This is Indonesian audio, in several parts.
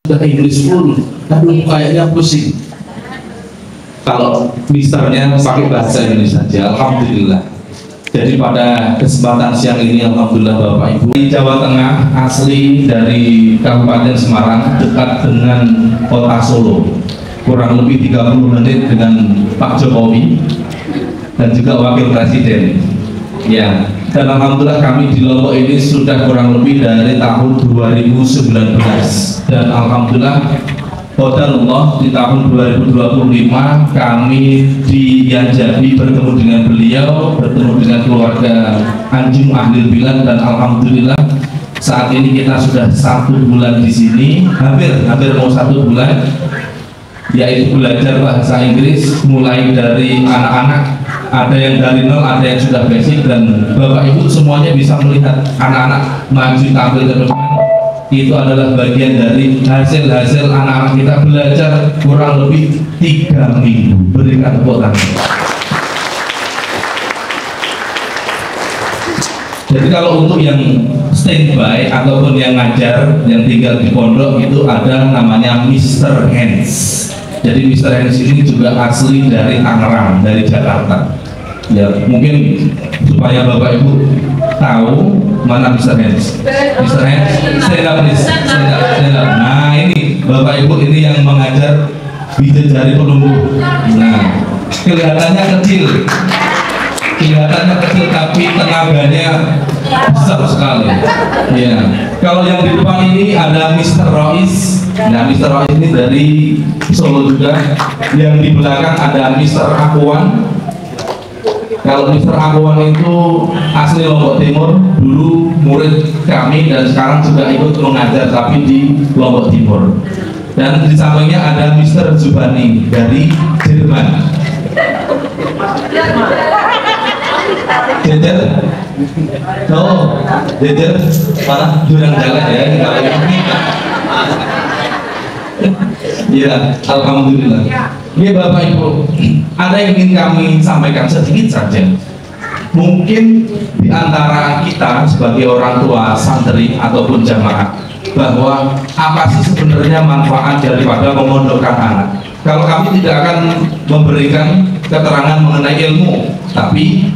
udah Inggris pun, aduh kayaknya pusing. Kalau misalnya pakai bahasa Indonesia saja, alhamdulillah. Jadi pada kesempatan siang ini, alhamdulillah Bapak Ibu di Jawa Tengah, asli dari Kabupaten Semarang, dekat dengan kota Solo, kurang lebih 30 menit dengan Pak Jokowi dan juga Wakil Presiden. Ya, dan alhamdulillah kami di Lombok ini sudah kurang lebih dari tahun 2019 dan alhamdulillah qadarullah di tahun 2025 kami di Yanjabi bertemu dengan beliau, bertemu dengan keluarga Anjung Ahlil Bilan, dan alhamdulillah saat ini kita sudah 1 bulan di sini, hampir mau 1 bulan, yaitu belajar bahasa Inggris mulai dari anak-anak, ada yang dari nol, ada yang sudah basic, dan Bapak Ibu semuanya bisa melihat anak-anak maju tampil ke depan. Itu adalah bagian dari hasil-hasil anak-anak kita belajar kurang lebih 3 minggu. Berikan tepuk tangan. Jadi kalau untuk yang standby ataupun yang ngajar, yang tinggal di pondok, itu ada namanya Mr. Hands. Jadi Mr. Hands ini juga asli dari Tangerang, dari Jakarta. Ya mungkin supaya Bapak Ibu tahu mana Mr. Hands. Mr. Hands, stand up please, stand up. Nah ini Bapak Ibu ini yang mengajar pijat jari penumbuh. Nah kelihatannya kecil tapi tenaganya besar sekali. Ya. Kalau yang di depan ini ada Mr. Rois. Nah Mr. Rois ini dari Solo juga. Yang di belakang ada Mr. Akuan. Kalau Mr. Akuan itu asli Lombok Timur, dulu murid kami dan sekarang juga ikut mengajar tapi di Lombok Timur. Dan di sampingnya ada Mr. Zubani dari Jerman. Jejer, jejer mana jurang jalan ya ini kalau ini. Ya, alhamdulillah. Ya Bapak Ibu, ada yang ingin kami sampaikan sedikit saja. Mungkin di antara kita sebagai orang tua santri ataupun jamaah, bahwa apa sih sebenarnya manfaat daripada memondokkan anak. Kalau kami tidak akan memberikan keterangan mengenai ilmu, tapi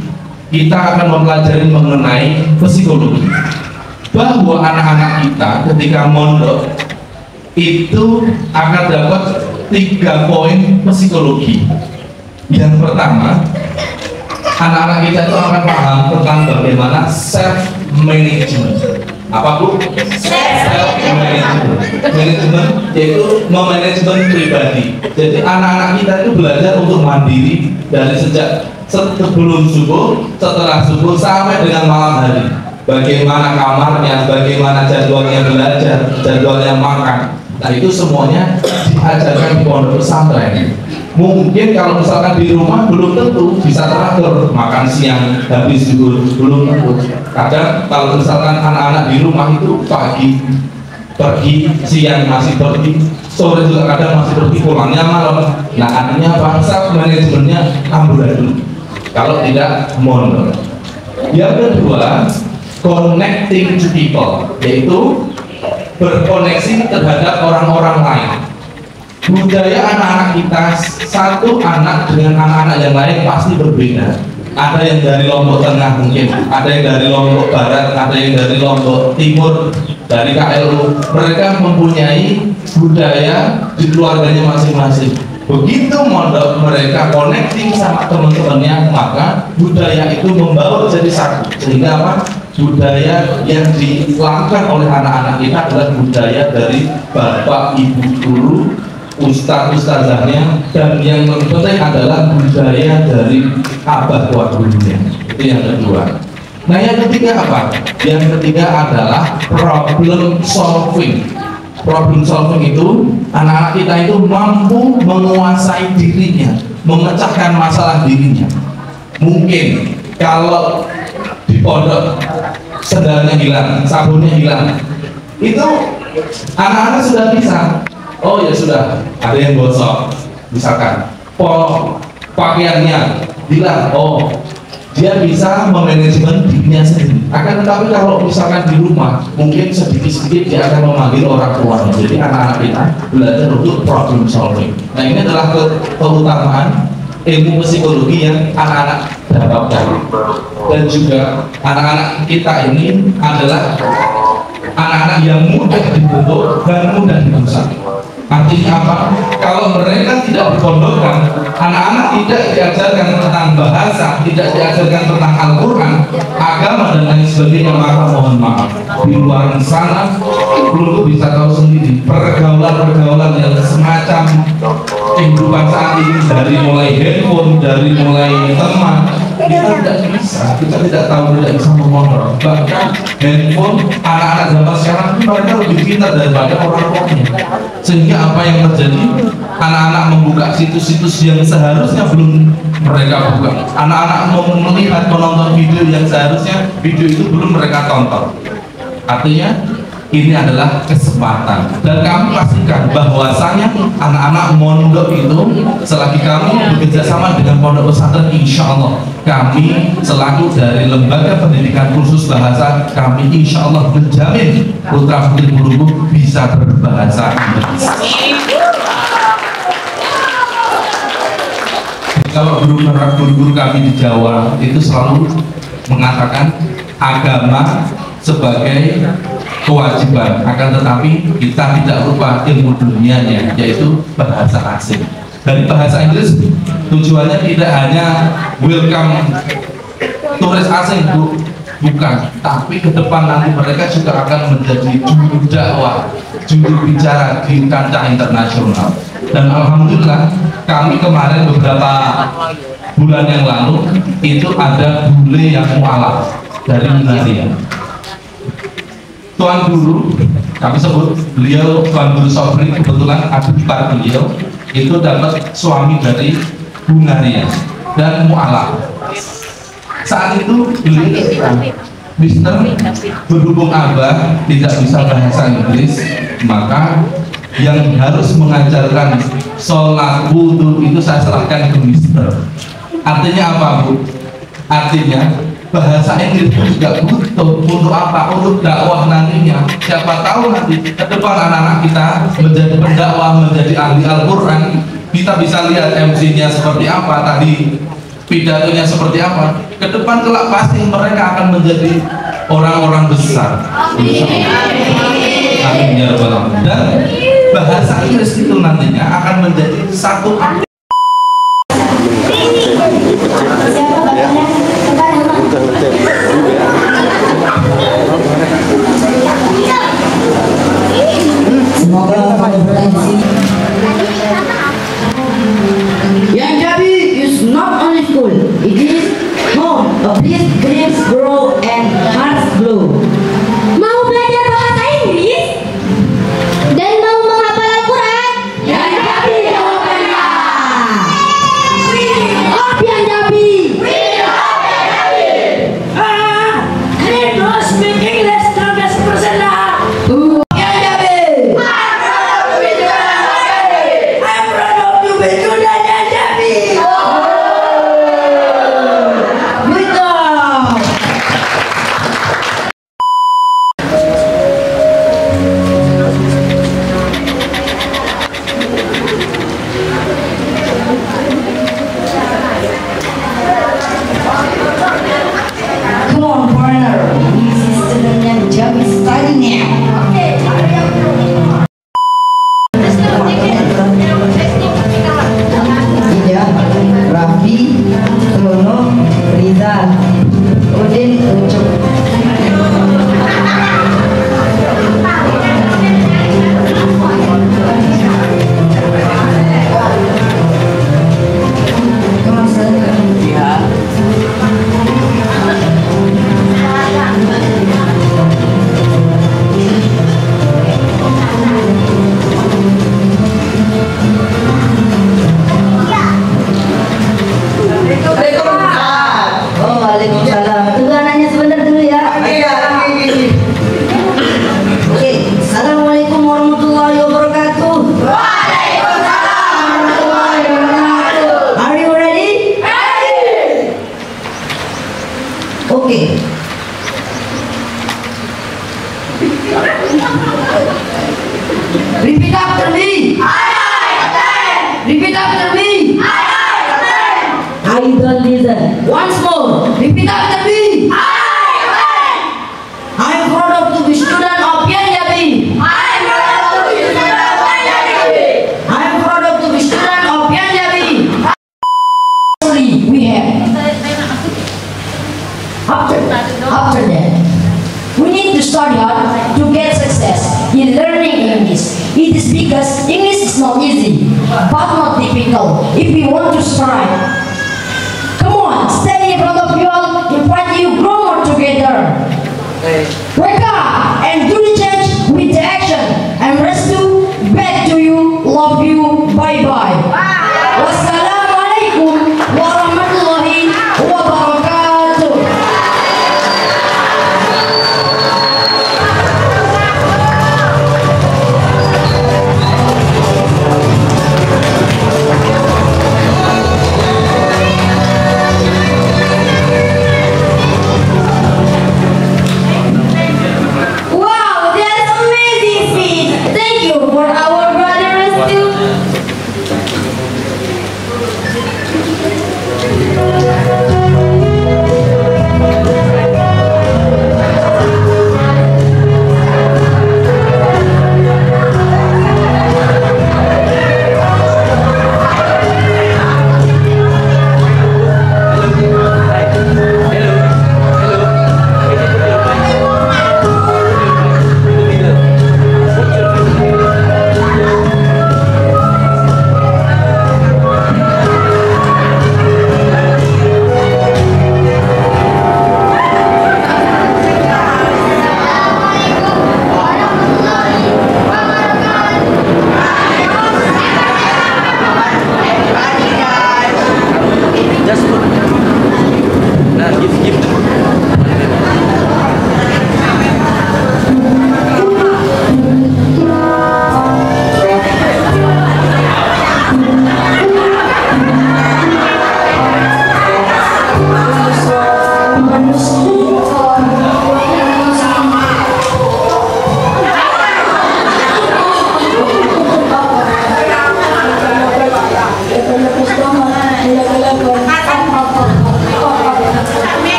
kita akan mempelajari mengenai psikologi. Bahwa anak-anak kita ketika mondok itu akan dapat 3 poin psikologi. Yang pertama, anak-anak kita itu akan paham tentang bagaimana self management. Apa Bu? Self management. Manajemen yaitu memanajemen pribadi. Jadi anak-anak kita itu belajar untuk mandiri dari sejak sebelum subuh, setelah subuh sampai dengan malam hari. Bagaimana kamarnya, bagaimana jadwalnya belajar, jadwalnya makan. Nah itu semuanya diajarkan di pondok pesantren. Mungkin kalau misalkan di rumah belum tentu bisa teratur, makan siang habis zuhur belum tentu. Kadang kalau misalkan anak-anak di rumah itu pagi pergi, siang masih pergi, sore juga kadang masih pergi, pulangnya malam. Nah artinya apa? Self manajemennya amburadul kalau tidak mondok. Yang kedua, connecting to people, yaitu berkoneksi terhadap orang-orang lain. Budaya anak-anak kita, satu anak dengan anak-anak yang lain pasti berbeda. Ada yang dari Lombok Tengah mungkin, ada yang dari Lombok Barat, ada yang dari Lombok Timur, dari KLU. Mereka mempunyai budaya di keluarganya masing-masing. Begitu mondok mereka connecting sama teman-temannya, maka budaya itu membaur jadi satu. Sehingga apa? Budaya yang dilakukan oleh anak-anak kita adalah budaya dari bapak ibu guru, ustaz-ustazahnya, dan yang lebih penting adalah budaya dari abah tua gurunya. Itu yang kedua. Nah yang ketiga apa? Yang ketiga adalah problem solving. Problem solving itu anak-anak kita itu mampu menguasai dirinya, memecahkan masalah dirinya. Mungkin kalau di pondok sendalnya hilang, sabunnya hilang, itu anak-anak sudah bisa. Oh ya sudah, ada yang gosok, misalkan pakaiannya hilang. Oh, dia bisa memanajemen dirinya sendiri. Akan akan tetapi kalau misalkan di rumah mungkin sedikit-sedikit dia akan memanggil orang tuanya. Jadi anak-anak kita belajar untuk problem solving. Nah ini adalah keutamaan ilmu psikologi yang anak-anak dapatkan. Dan juga anak-anak kita ini adalah anak-anak yang mudah dibentuk dan mudah dirusak. Artinya apa? Kalau mereka tidak dipondokkan, anak-anak tidak diajarkan tentang bahasa, tidak diajarkan tentang Al-Quran, agama dan lain sebagainya, maka mohon maaf, di luar sana perlu bisa tahu sendiri pergaulan-pergaulan yang semacam kehidupan saat ini, dari mulai handphone, dari mulai teman, kita tidak bisa, kita tidak tahu, tidak bisa mengontrol. Bahkan handphone anak-anak zaman sekarang mereka lebih pintar daripada orang tuanya, sehingga apa yang terjadi, anak-anak membuka situs-situs yang seharusnya belum mereka buka, anak-anak melihat menonton video yang seharusnya video itu belum mereka tonton. Artinya ini adalah kesempatan, dan kami pastikan bahwasanya anak-anak mondok itu selagi kami bekerja sama dengan pondok pesantren, insya Allah kami selaku dari lembaga pendidikan khusus bahasa, kami insya Allah menjamin putra putri guruku bisa berbahasa Inggris. Kalau guru-guru kami di Jawa itu selalu mengatakan agama sebagai kewajiban, akan tetapi kita tidak lupa ilmu dunianya, yaitu bahasa asing. Dari bahasa Inggris tujuannya tidak hanya welcome turis asing, bukan, tapi ke depan nanti mereka juga akan menjadi juru dakwah, juru bicara di kancah internasional. Dan alhamdulillah kami kemarin beberapa bulan yang lalu itu ada bule yang mualaf dari Hungaria. Tuan Guru, kami sebut beliau Tuan Guru Sobri, kebetulan adik ipar beliau itu dapat suami dari Hungaria dan mualaf. Saat itu beliau Mister, berhubung Abah tidak bisa bahasa Inggris, maka yang harus mengajarkan sholat wudhu itu saya serahkan ke Mister. Artinya apa, Bu? Artinya bahasa Inggris itu juga butuh untuk apa? Untuk dakwah nantinya. Siapa tahu nanti ke depan anak-anak kita menjadi pendakwah, menjadi ahli Al-Quran. Kita bisa lihat MC-nya seperti apa, tadi pidatonya seperti apa. Ke depan kelak pasti mereka akan menjadi orang-orang besar. Amin ya rabbal alamin. Dan bahasa Inggris itu nantinya akan menjadi satu Yang Jabi is not only school, it is home, a place dreams grow and hearts glow. Mau belajar bahasa Inggris dan mau menghafal Al-Quran? Yang Jabi jawabannya. Once more, repeat after me. I am proud to be student of PNJB. I am proud to be student of PNJB. I am proud to be student of PNJB. We have after that, we need to study hard to get success in learning English. It is because English is not easy, but not difficult if we want to strive. Come on, stand in front of you all, invite you grow more together. Wake up and do the change with the action. And rest to back to you, love you, bye bye. Wassalamualaikum warahmatullahi wabarakatuh.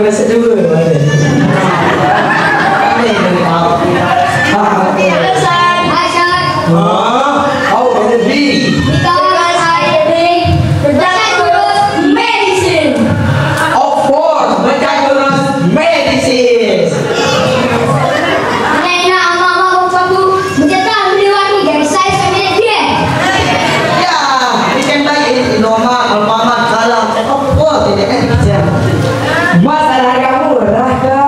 masa dua. Oh, benar B. Because I think Pythagoras medicine. Of course, Pythagoras medicine. Nenek ama mau kamu mencetak beliau dari saya sampai dia. Ya, ini kan baik normal, normal kalam. Of course, tidak kan bisa. Masalah kamu raga.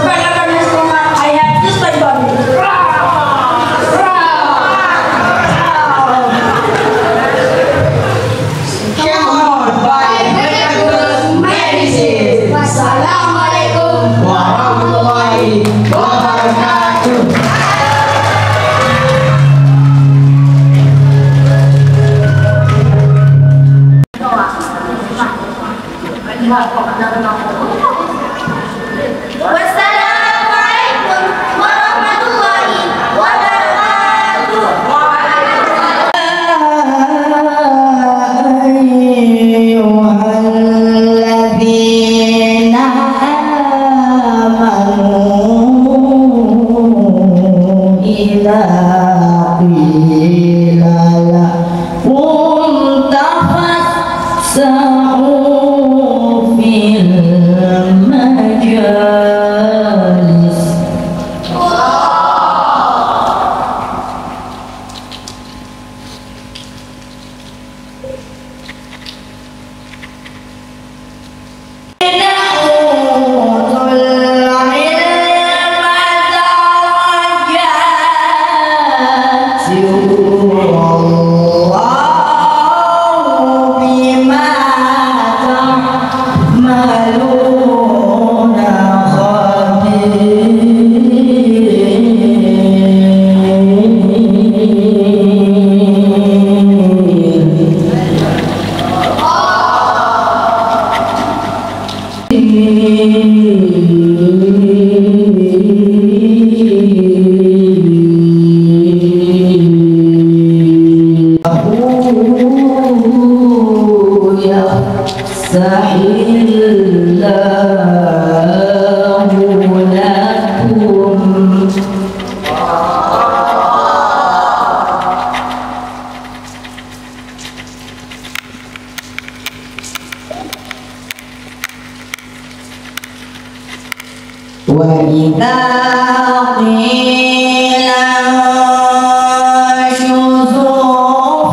Karena semua ayat itu sebab Come on, bye. Pythagoras medicine. Wassalamualaikum Warahmatullahi wabarakatuh. Wassalamualaikum warahmatullahi wabarakatuh. ayyuhalladzina amanu idza qila lakum tafassahu fil majalis. وإذا قيل انشزوا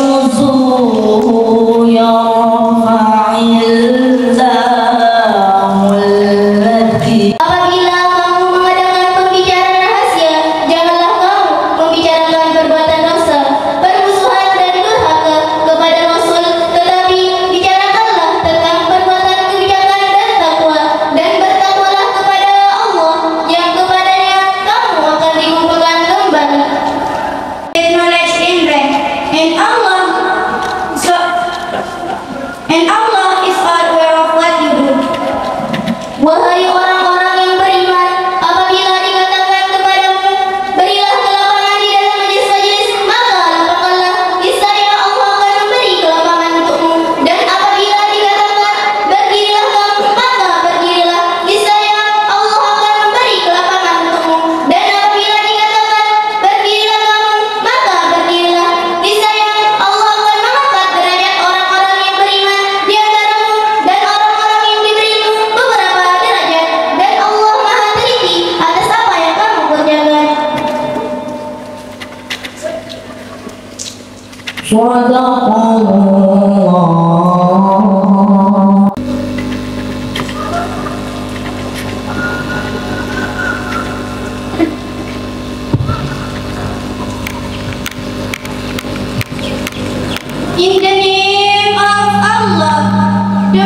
فانشزوا يرفع الله الذي Apabila kamu mengadakan pembicaraan rahasia, janganlah kamu membicarakan perbuatan dosa, permusuhan dan durhaka kepada Rasul, tetapi bicarakanlah tentang perbuatan kebijakan dan takwa, dan bertakwalah kepada Allah yang kepadanya kamu akan dikumpulkan kembali. Knowledge in rank, and Allah is all aware of what you do. Wahai orang-orang yang beriman, apabila dikatakan kepadamu, berilah kelapangan di dalam majelis-majelis, maka lapangkanlah, niscaya Allah akan memberi kelapangan untukmu. Dan apabila dikatakan, berdirilah kamu, maka berdirilah, niscaya Allah akan memberi kelapangan untukmu. Dan apabila dikatakan, berdirilah kamu, maka berdirilah, niscaya Allah akan mengangkat derajat orang-orang yang beriman di antaramu, dan orang-orang yang diberimu beberapa derajat, dan Allah Maha teliti atas apa yang kamu kerjakan. Sadaqallah. In the name of Allah, the